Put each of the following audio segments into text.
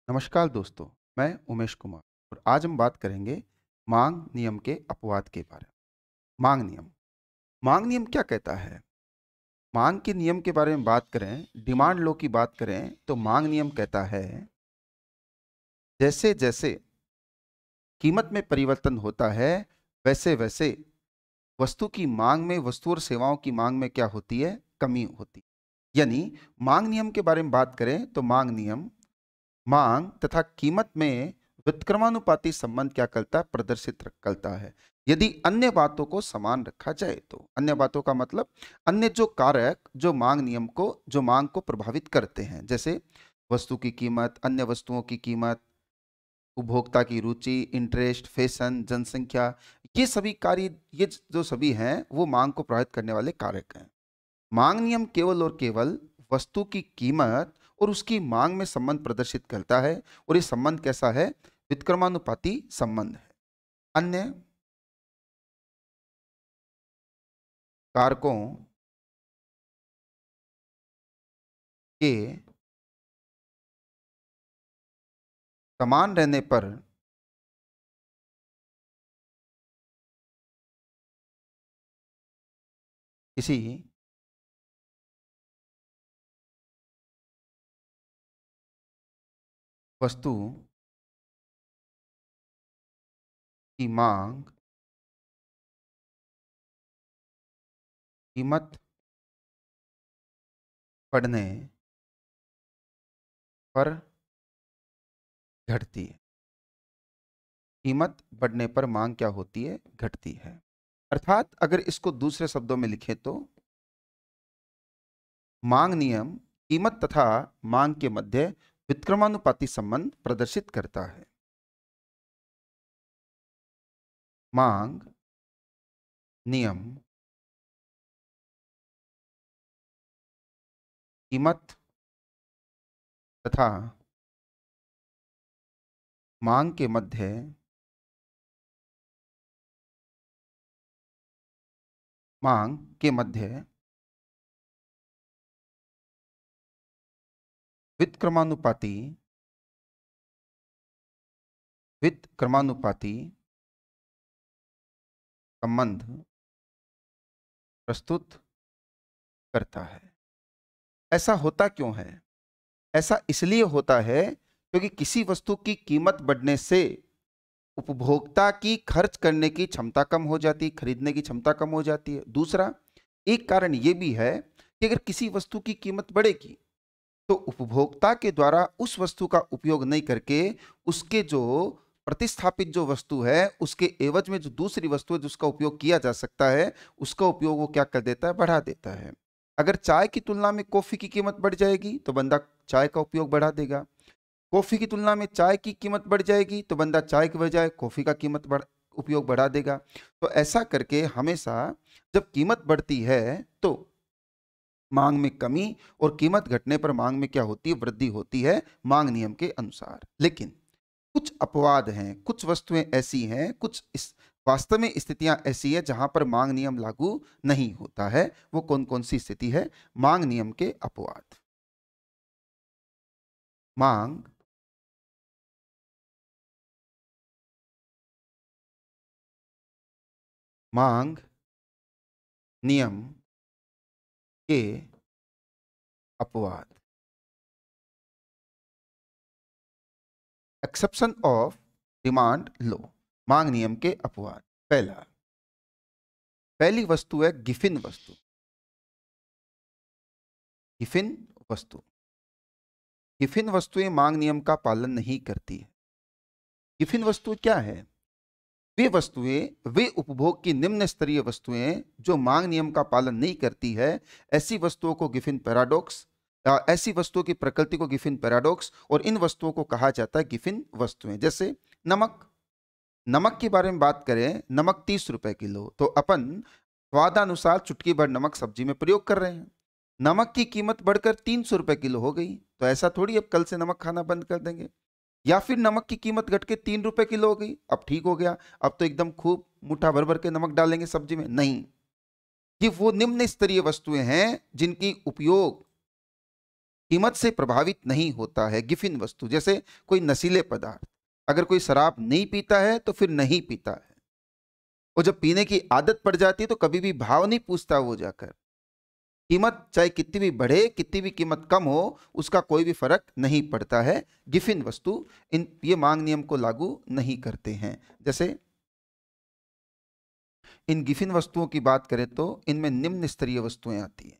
नमस्कार दोस्तों, मैं उमेश कुमार और आज हम बात करेंगे मांग नियम के अपवाद के बारे में। मांग नियम क्या कहता है? मांग के नियम के बारे में बात करें, डिमांड लॉ की बात करें तो मांग नियम कहता है जैसे जैसे कीमत में परिवर्तन होता है वैसे वैसे वस्तु की मांग में, वस्तु और सेवाओं की मांग में क्या होती है? कमी होती है। यानी मांग नियम के बारे में बात करें तो मांग नियम मांग तथा कीमत में व्युत्क्रमानुपाती संबंध क्या करता है? करता है। यदि अन्य बातों को समान रखा जाए तो अन्य बातों का मतलब अन्य जो कारक जो मांग को प्रभावित करते हैं, जैसे वस्तु की कीमत, अन्य वस्तुओं की कीमत, उपभोक्ता की रुचि, इंटरेस्ट, फैशन, जनसंख्या, ये सभी कार्य, ये जो सभी हैं वो मांग को प्रभावित करने वाले कारक हैं। मांग नियम केवल और केवल वस्तु की कीमत और उसकी मांग में संबंध प्रदर्शित करता है और ये संबंध कैसा है? व्युत्क्रमानुपाती संबंध है। अन्य कारकों के समान रहने पर किसी वस्तु की मांग कीमत बढ़ने पर घटती है। कीमत बढ़ने पर मांग क्या होती है? घटती है। अर्थात अगर इसको दूसरे शब्दों में लिखें तो मांग नियम कीमत तथा मांग के मध्य व्युत्क्रमानुपाती संबंध प्रदर्शित करता है। मांग नियम कीमत तथा मांग के मध्य मांग के मध्य व्युत्क्रमानुपाती व्युत्क्रमानुपाती संबंध प्रस्तुत करता है। ऐसा होता क्यों है? ऐसा इसलिए होता है क्योंकि किसी वस्तु की कीमत बढ़ने से उपभोक्ता की खर्च करने की क्षमता कम हो जाती है, खरीदने की क्षमता कम हो जाती है। दूसरा एक कारण यह भी है कि अगर किसी वस्तु की कीमत बढ़ेगी तो उपभोक्ता के द्वारा उस वस्तु का उपयोग नहीं करके उसके जो प्रतिस्थापित जो वस्तु है उसके एवज में जो दूसरी वस्तु है जिसका उपयोग किया जा सकता है, उसका उपयोग वो क्या कर देता है? बढ़ा देता है। अगर चाय की तुलना में कॉफी की कीमत बढ़ जाएगी तो बंदा चाय का उपयोग बढ़ा देगा। कॉफी की तुलना में चाय की कीमत बढ़ जाएगी तो बंदा चाय के बजाय कॉफी का उपयोग बढ़ा देगा। तो ऐसा करके हमेशा जब कीमत बढ़ती है तो मांग में कमी और कीमत घटने पर मांग में क्या होती है? वृद्धि होती है, मांग नियम के अनुसार। लेकिन कुछ अपवाद हैं, कुछ वस्तुएं ऐसी हैं, कुछ इस वास्तव में स्थितियां ऐसी है जहां पर मांग नियम लागू नहीं होता है। वो कौन कौन सी स्थिति है? मांग नियम के अपवाद। मांग मांग नियम के अपवाद। एक्सेप्शन ऑफ डिमांड लो। मांग नियम के अपवाद। पहली वस्तु है गिफिन वस्तु। गिफिन वस्तु गिफिन वस्तुएं मांग नियम का पालन नहीं करती है। गिफिन वस्तु क्या है? वे उपभोग की निम्न स्तरीय वस्तुएं जो मांग नियम का पालन नहीं करती है। ऐसी वस्तुओं को गिफिन पैराडॉक्स ऐसी वस्तुओं की प्रकृति को गिफिन पैराडॉक्स और इन वस्तुओं को कहा जाता है गिफिन वस्तुएं। जैसे नमक। नमक के बारे में बात करें, नमक 30 रुपए किलो, तो अपन स्वादानुसार चुटकी भर नमक सब्जी में प्रयोग कर रहे हैं। नमक की कीमत बढ़कर 300 रुपए किलो हो गई तो ऐसा थोड़ी अब कल से नमक खाना बंद कर देंगे। या फिर नमक की कीमत घट के 3 रुपए किलो हो गई, अब ठीक हो गया, अब तो एकदम खूब मुट्ठा भर भर के नमक डालेंगे सब्जी में। नहीं, ये वो निम्न स्तरीय वस्तुएं हैं जिनकी उपयोग कीमत से प्रभावित नहीं होता है। गिफिन वस्तु जैसे कोई नशीले पदार्थ, अगर कोई शराब नहीं पीता है तो फिर नहीं पीता है, और जब पीने की आदत पड़ जाती है तो कभी भी भाव नहीं पूछता वो जाकर। कीमत चाहे कितनी भी बढ़े, कितनी भी कीमत कम हो, उसका कोई भी फर्क नहीं पड़ता है। गिफिन वस्तु ये मांग नियम को लागू नहीं करते हैं। जैसे इन गिफिन वस्तुओं की बात करें तो इनमें निम्न स्तरीय वस्तुएं आती हैं।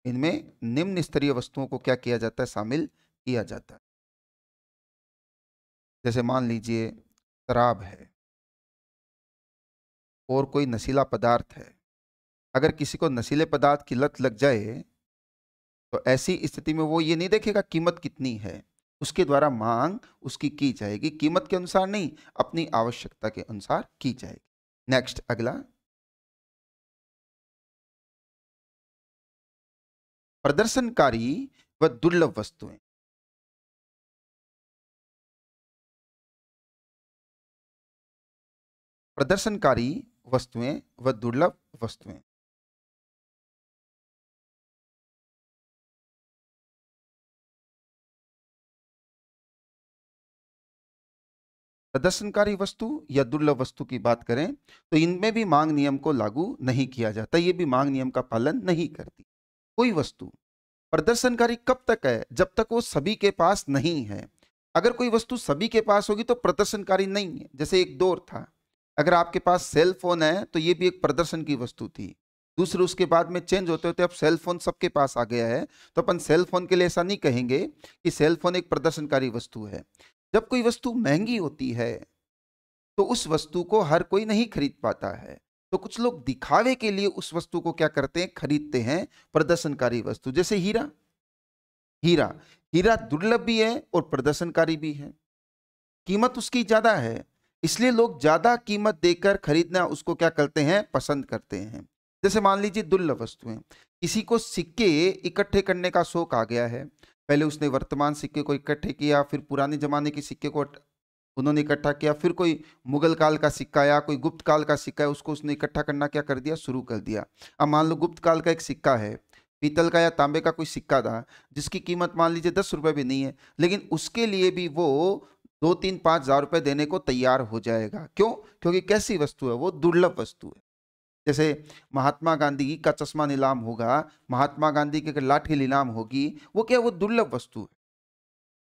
इनमें निम्न स्तरीय वस्तुओं को क्या किया जाता है, शामिल किया जाता है। जैसे मान लीजिए शराब है और कोई नशीला पदार्थ है। अगर किसी को नशीले पदार्थ की लत लग जाए तो ऐसी स्थिति में वो ये नहीं देखेगा कीमत कितनी है, उसके द्वारा मांग उसकी की जाएगी, कीमत के अनुसार नहीं, अपनी आवश्यकता के अनुसार की जाएगी। नेक्स्ट अगला, प्रदर्शनकारी व दुर्लभ वस्तुएं। प्रदर्शनकारी वस्तुएं व दुर्लभ वस्तुएं। प्रदर्शनकारी वस्तु या दुर्लभ वस्तु की बात करें तो इनमें भी मांग नियम को लागू नहीं किया जाता, ये भी मांग नियम का पालन नहीं करती। कोई वस्तु प्रदर्शनकारी कब तक है, जब तक वो सभी के पास नहीं है। अगर कोई वस्तु सभी के पास होगी तो प्रदर्शनकारी नहीं है। जैसे एक दौर था, अगर आपके पास सेल फोन है तो ये भी एक प्रदर्शन की वस्तु थी। दूसरे उसके बाद में चेंज होते होते अब सेल फोन सबके पास आ गया है, तो अपन सेल फोन के लिए ऐसा नहीं कहेंगे कि सेल फोन एक प्रदर्शनकारी वस्तु है। जब कोई वस्तु महंगी होती है तो उस वस्तु को हर कोई नहीं खरीद पाता है, तो कुछ लोग दिखावे के लिए उस वस्तु को क्या करते हैं, खरीदते हैं, प्रदर्शनकारी वस्तु। जैसे हीरा, हीरा हीरा दुर्लभ भी है और प्रदर्शनकारी भी है। कीमत उसकी ज्यादा है, इसलिए लोग ज्यादा कीमत देकर खरीदना उसको क्या करते हैं, पसंद करते हैं। जैसे मान लीजिए दुर्लभ वस्तुएं, किसी को सिक्के इकट्ठे करने का शौक आ गया है। पहले उसने वर्तमान सिक्के को इकट्ठे किया, फिर पुराने जमाने के सिक्के को उन्होंने इकट्ठा किया, फिर कोई मुगल काल का सिक्का या कोई गुप्त काल का सिक्का है, उसको उसने इकट्ठा करना क्या कर दिया, शुरू कर दिया। अब मान लो गुप्त काल का एक सिक्का है, पीतल का या तांबे का कोई सिक्का था, जिसकी कीमत मान लीजिए 10 रुपए भी नहीं है, लेकिन उसके लिए भी वो 2, 3, 5 हजार रुपए देने को तैयार हो जाएगा। क्यों? क्योंकि कैसी वस्तु है वो, दुर्लभ वस्तु है। जैसे महात्मा गांधी का चश्मा नीलाम होगा, महात्मा गांधी की लाठी नीलाम होगी, वो क्या, वो दुर्लभ वस्तु है।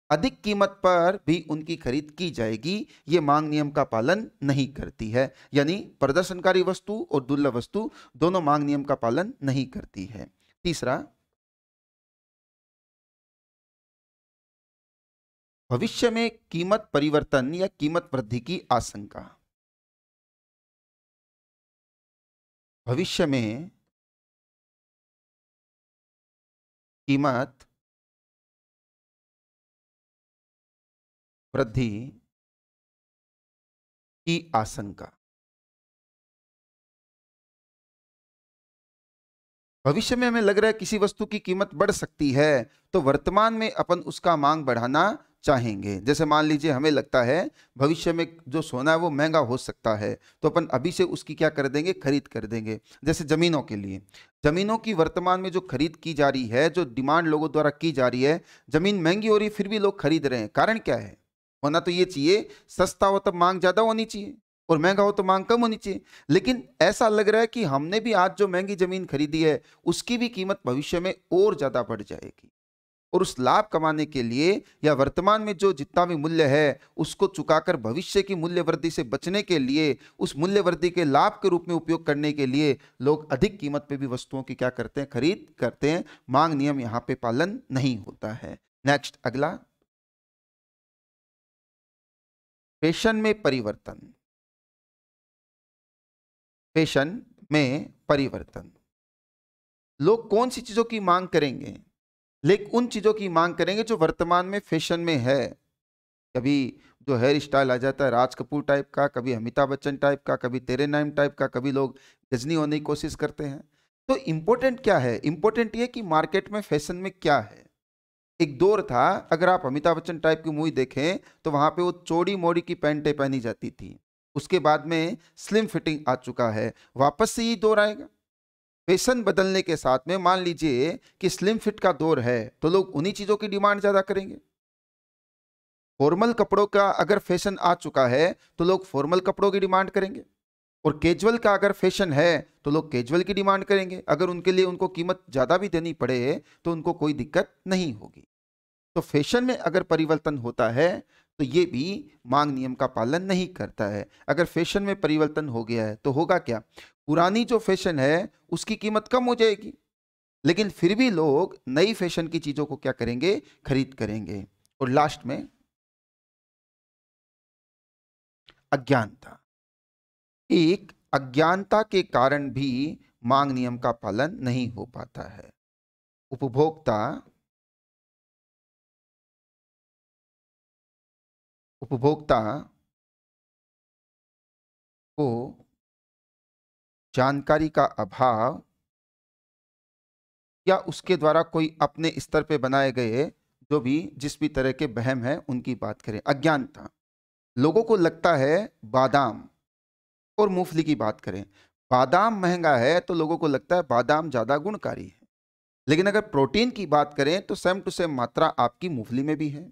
अधिक कीमत पर भी उनकी खरीद की जाएगी, ये मांग नियम का पालन नहीं करती है। यानी प्रदर्शनकारी वस्तु और दुर्लभ वस्तु दोनों मांग नियम का पालन नहीं करती है। तीसरा, भविष्य में कीमत परिवर्तन या कीमत वृद्धि की आशंका। भविष्य में कीमत वृद्धि की आशंका। भविष्य में हमें लग रहा है किसी वस्तु की कीमत बढ़ सकती है, तो वर्तमान में अपन उसका मांग बढ़ाना चाहेंगे। जैसे मान लीजिए हमें लगता है भविष्य में जो सोना है वो महंगा हो सकता है, तो अपन अभी से उसकी क्या कर देंगे, खरीद कर देंगे। जैसे जमीनों के लिए, जमीनों की वर्तमान में जो खरीद की जा रही है, जो डिमांड लोगों द्वारा की जा रही है, जमीन महंगी हो रही है फिर भी लोग खरीद रहे हैं। कारण क्या है? होना तो ये चाहिए, सस्ता हो तब मांग ज्यादा होनी चाहिए और महंगा हो तो मांग कम होनी चाहिए। लेकिन ऐसा लग रहा है कि हमने भी आज जो महंगी जमीन खरीदी है उसकी भी कीमत भविष्य में और ज्यादा बढ़ जाएगी, और उस लाभ कमाने के लिए या वर्तमान में जो जितना भी मूल्य है उसको चुकाकर भविष्य की मूल्य वृद्धि से बचने के लिए, उस मूल्य वृद्धि के लाभ के रूप में उपयोग करने के लिए लोग अधिक कीमत पे भी वस्तुओं की क्या करते हैं, खरीद करते हैं। मांग नियम यहां पे पालन नहीं होता है। नेक्स्ट अगला, फैशन में परिवर्तन। फैशन में परिवर्तन, लोग कौन सी चीजों की मांग करेंगे, लेकिन उन चीजों की मांग करेंगे जो वर्तमान में फैशन में है। कभी जो हेयर स्टाइल आ जाता है राज कपूर टाइप का, कभी अमिताभ बच्चन टाइप का, कभी तेरे नाम टाइप का, कभी लोग गजनी होने की कोशिश करते हैं। तो इंपॉर्टेंट क्या है? इंपॉर्टेंट ये कि मार्केट में फैशन में क्या है। एक दौर था, अगर आप अमिताभ बच्चन टाइप की मूवी देखें तो वहां पे वो चौड़ी मोड़ी की पैंटें पहनी जाती थी। उसके बाद में स्लिम फिटिंग आ चुका है, वापस से यही दौर आएगा। फैशन बदलने के साथ में मान लीजिए कि स्लिम फिट का दौर है तो लोग उन्हीं चीजों की डिमांड ज्यादा करेंगे। फॉर्मल कपड़ों का अगर फैशन आ चुका है तो लोग फॉर्मल कपड़ों की डिमांड करेंगे, और कैजुअल का अगर फैशन है तो लोग कैजुअल की डिमांड करेंगे। अगर उनके लिए उनको कीमत ज्यादा भी देनी पड़े तो उनको कोई दिक्कत नहीं होगी। तो फैशन में अगर परिवर्तन होता है तो ये भी मांग नियम का पालन नहीं करता है। अगर फैशन में परिवर्तन हो गया है तो होगा क्या, पुरानी जो फैशन है उसकी कीमत कम हो जाएगी, लेकिन फिर भी लोग नई फैशन की चीजों को क्या करेंगे, खरीद करेंगे। और लास्ट में अज्ञानता, एक अज्ञानता के कारण भी मांग नियम का पालन नहीं हो पाता है। उपभोक्ता उपभोक्ता को जानकारी का अभाव या उसके द्वारा कोई अपने स्तर पे बनाए गए जो भी जिस भी तरह के वहम है उनकी बात करें। अज्ञानता, लोगों को लगता है बादाम और मूंगफली की बात करें, बादाम महंगा है तो लोगों को लगता है बादाम ज्यादा गुणकारी है, लेकिन अगर प्रोटीन की बात करें तो सेम टू सेम मात्रा आपकी मूंगफली में भी है।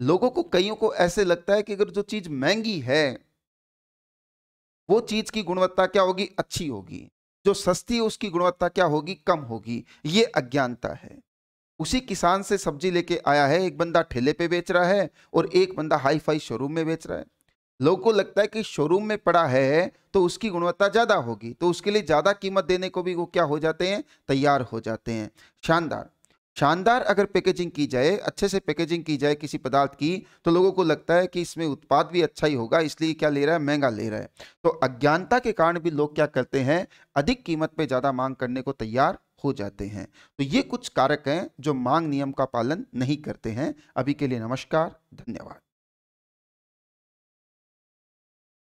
लोगों को, कईयों को ऐसे लगता है कि अगर जो चीज महंगी है वो चीज की गुणवत्ता क्या होगी, अच्छी होगी, जो सस्ती है उसकी गुणवत्ता क्या होगी, कम होगी। ये अज्ञानता है। उसी किसान से सब्जी लेके आया है, एक बंदा ठेले पे बेच रहा है और एक बंदा हाई फाई शोरूम में बेच रहा है। लोगों को लगता है कि शोरूम में पड़ा है तो उसकी गुणवत्ता ज्यादा होगी, तो उसके लिए ज्यादा कीमत देने को भी वो क्या हो जाते हैं, तैयार हो जाते हैं। शानदार शानदार अगर पैकेजिंग की जाए, अच्छे से पैकेजिंग की जाए किसी पदार्थ की, तो लोगों को लगता है कि इसमें उत्पाद भी अच्छा ही होगा, इसलिए क्या ले रहा है, महंगा ले रहा है। तो अज्ञानता के कारण भी लोग क्या करते हैं, अधिक कीमत पे ज्यादा मांग करने को तैयार हो जाते हैं। तो ये कुछ कारक हैं जो मांग नियम का पालन नहीं करते हैं। अभी के लिए नमस्कार, धन्यवाद।